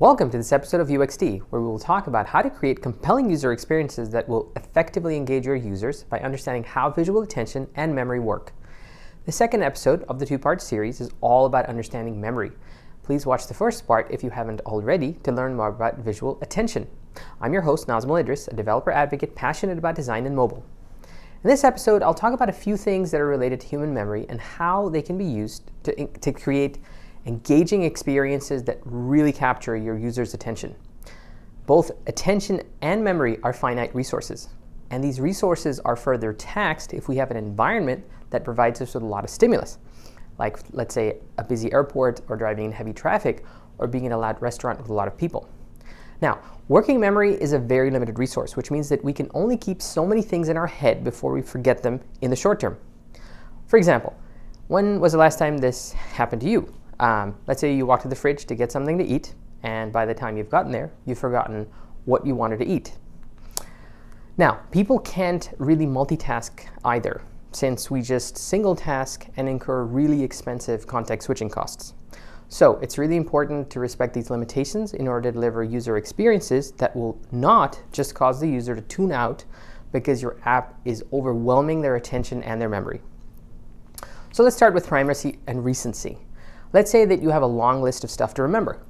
Welcome to this episode of UXD, where we will talk about how to create compelling user experiences that will effectively engage your users by understanding how visual attention and memory work. The second episode of the two-part series is all about understanding memory. Please watch the first part if you haven't already to learn more about visual attention. I'm your host, Nazmul Idris, a developer advocate passionate about design and mobile. In this episode, I'll talk about a few things that are related to human memory and how they can be used to create engaging experiences that really capture your user's attention. Both attention and memory are finite resources, and these resources are further taxed if we have an environment that provides us with a lot of stimulus, like let's say a busy airport or driving in heavy traffic or being in a loud restaurant with a lot of people. Now, working memory is a very limited resource, which means that we can only keep so many things in our head before we forget them in the short term. For example, when was the last time this happened to you? Let's say you walk to the fridge to get something to eat, and by the time you've gotten there, you've forgotten what you wanted to eat. Now, people can't really multitask either, since we just single task and incur really expensive context switching costs. So it's really important to respect these limitations in order to deliver user experiences that will not just cause the user to tune out because your app is overwhelming their attention and their memory. So let's start with primacy and recency. Let's say that you have a long list of stuff to remember.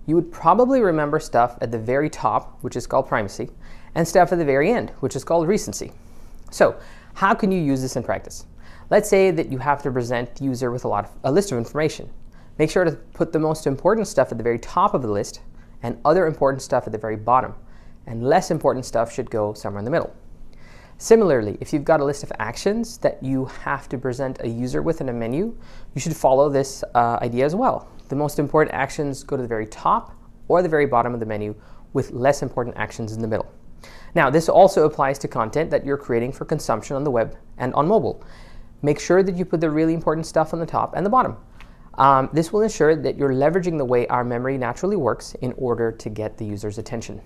You would probably remember stuff at the very top, which is called primacy, and stuff at the very end, which is called recency. So how can you use this in practice? Let's say that you have to present the user with a list of information. Make sure to put the most important stuff at the very top of the list and other important stuff at the very bottom, and less important stuff should go somewhere in the middle. Similarly, if you've got a list of actions that you have to present a user with in a menu, you should follow this idea as well. The most important actions go to the very top or the very bottom of the menu, with less important actions in the middle. Now, this also applies to content that you're creating for consumption on the web and on mobile. Make sure that you put the really important stuff on the top and the bottom. This will ensure that you're leveraging the way our memory naturally works in order to get the user's attention.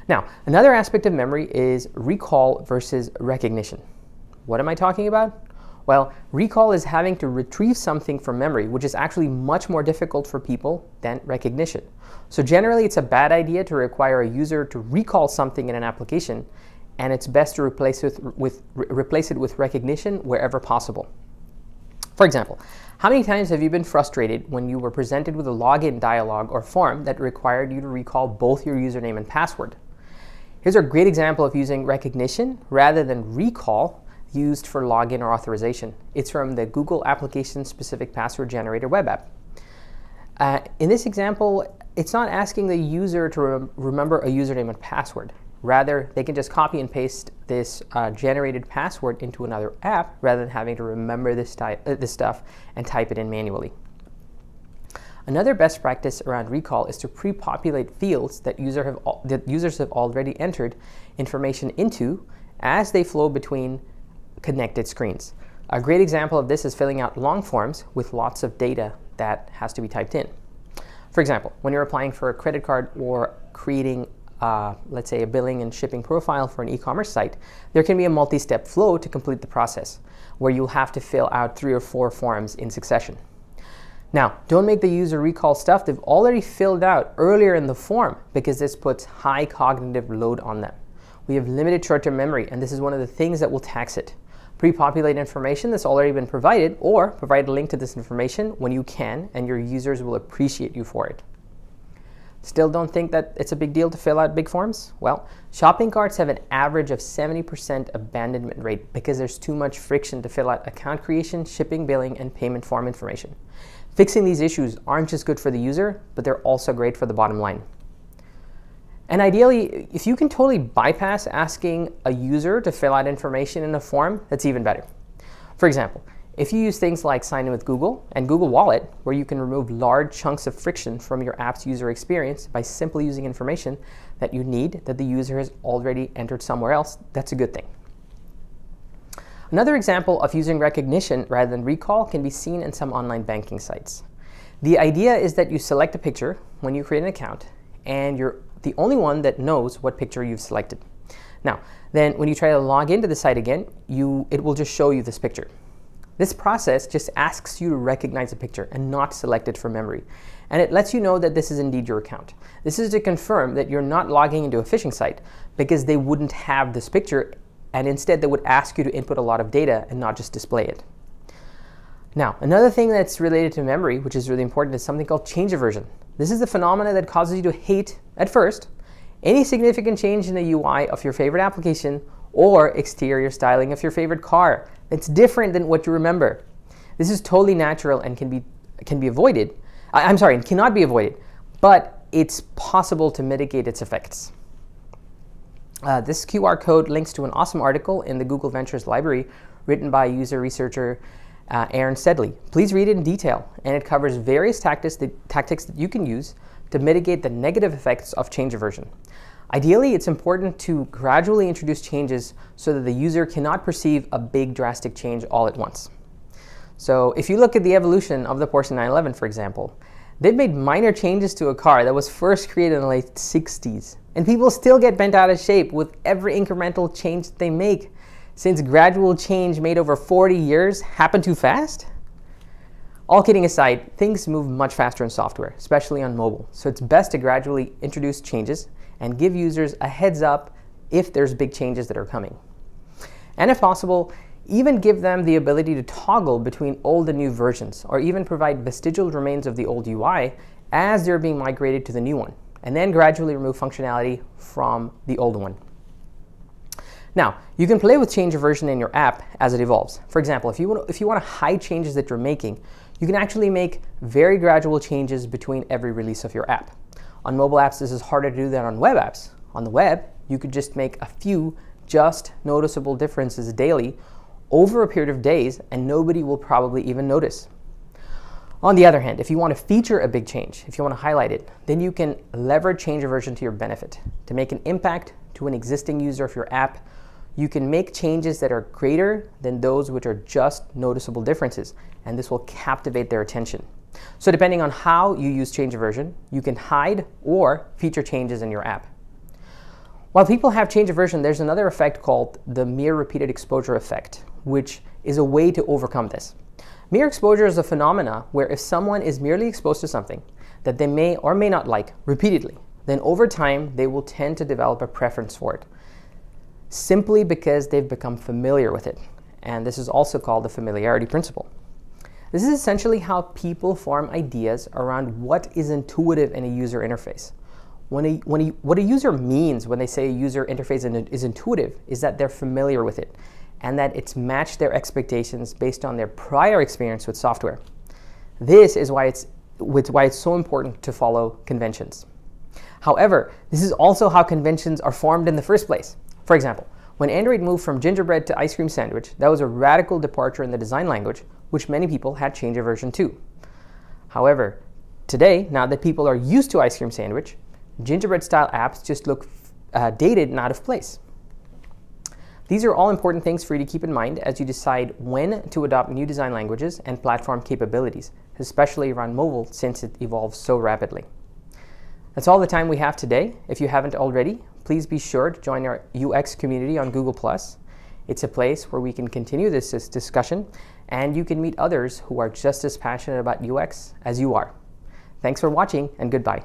Now, another aspect of memory is recall versus recognition. What am I talking about? Well, recall is having to retrieve something from memory, which is actually much more difficult for people than recognition. So generally, it's a bad idea to require a user to recall something in an application, and it's best to replace it with recognition wherever possible. For example, how many times have you been frustrated when you were presented with a login dialog or form that required you to recall both your username and password? Here's a great example of using recognition rather than recall used for login or authorization. It's from the Google Application Specific Password Generator web app. In this example, it's not asking the user to remember a username and password. Rather, they can just copy and paste this generated password into another app rather than having to remember this stuff and type it in manually. Another best practice around recall is to pre-populate fields that users have already entered information into as they flow between connected screens. A great example of this is filling out long forms with lots of data that has to be typed in. For example, when you're applying for a credit card or creating let's say a billing and shipping profile for an e-commerce site, there can be a multi-step flow to complete the process where you'll have to fill out 3 or 4 forms in succession. Now, don't make the user recall stuff they've already filled out earlier in the form, because this puts high cognitive load on them. We have limited short-term memory, and this is one of the things that will tax it. Pre-populate information that's already been provided, or provide a link to this information when you can, and your users will appreciate you for it. Still don't think that it's a big deal to fill out big forms? Well, shopping carts have an average of 70% abandonment rate because there's too much friction to fill out account creation, shipping, billing, and payment form information. Fixing these issues aren't just good for the user, but they're also great for the bottom line. And ideally, if you can totally bypass asking a user to fill out information in a form, that's even better. For example, if you use things like Sign in with Google and Google Wallet, where you can remove large chunks of friction from your app's user experience by simply using information that you need that the user has already entered somewhere else, that's a good thing. Another example of using recognition rather than recall can be seen in some online banking sites. The idea is that you select a picture when you create an account, and you're the only one that knows what picture you've selected. Now, then when you try to log into the site again, it will just show you this picture. This process just asks you to recognize a picture and not select it from memory. and it lets you know that this is indeed your account. This is to confirm that you're not logging into a phishing site, because they wouldn't have this picture, and instead they would ask you to input a lot of data and not just display it. Now, another thing that's related to memory, which is really important, is something called change aversion. This is the phenomena that causes you to hate, at first, any significant change in the UI of your favorite application or exterior styling of your favorite car. It's different than what you remember. This is totally natural and can be avoided. It cannot be avoided, but it's possible to mitigate its effects. This QR code links to an awesome article in the Google Ventures library written by user researcher Aaron Sedley. Please read it in detail, and it covers various tactics that you can use to mitigate the negative effects of change aversion. Ideally, it's important to gradually introduce changes so that the user cannot perceive a big drastic change all at once. So if you look at the evolution of the Porsche 911, for example, they've made minor changes to a car that was first created in the late 60s. And people still get bent out of shape with every incremental change that they make. Since gradual change made over 40 years happened too fast? All kidding aside, things move much faster in software, especially on mobile. So it's best to gradually introduce changes and give users a heads up if there's big changes that are coming. And if possible, even give them the ability to toggle between old and new versions, or even provide vestigial remains of the old UI as they're being migrated to the new one, and then gradually remove functionality from the old one. Now, you can play with change aversion in your app as it evolves. For example, if you want to hide changes that you're making, you can actually make very gradual changes between every release of your app. On mobile apps, this is harder to do than on web apps. On the web, you could just make a few just noticeable differences daily over a period of days, and nobody will probably even notice. On the other hand, if you want to feature a big change, if you want to highlight it, then you can leverage change aversion to your benefit. To make an impact to an existing user of your app, you can make changes that are greater than those which are just noticeable differences, and this will captivate their attention. So depending on how you use change aversion, you can hide or feature changes in your app. While people have change aversion, there's another effect called the mere repeated exposure effect, which is a way to overcome this. Mere exposure is a phenomena where if someone is merely exposed to something that they may or may not like repeatedly, then over time they will tend to develop a preference for it, simply because they've become familiar with it. And this is also called the familiarity principle. This is essentially how people form ideas around what is intuitive in a user interface. What a user means when they say a user interface is intuitive is that they're familiar with it, and that it's matched their expectations based on their prior experience with software. This is why it's so important to follow conventions. However, this is also how conventions are formed in the first place. For example, when Android moved from gingerbread to ice cream sandwich, that was a radical departure in the design language, which many people had change aversion to. However, today, now that people are used to ice cream sandwich, gingerbread-style apps just look dated and out of place. These are all important things for you to keep in mind as you decide when to adopt new design languages and platform capabilities, especially around mobile since it evolves so rapidly. That's all the time we have today. If you haven't already, please be sure to join our UX community on Google+. It's a place where we can continue this discussion, and you can meet others who are just as passionate about UX as you are. Thanks for watching, and goodbye.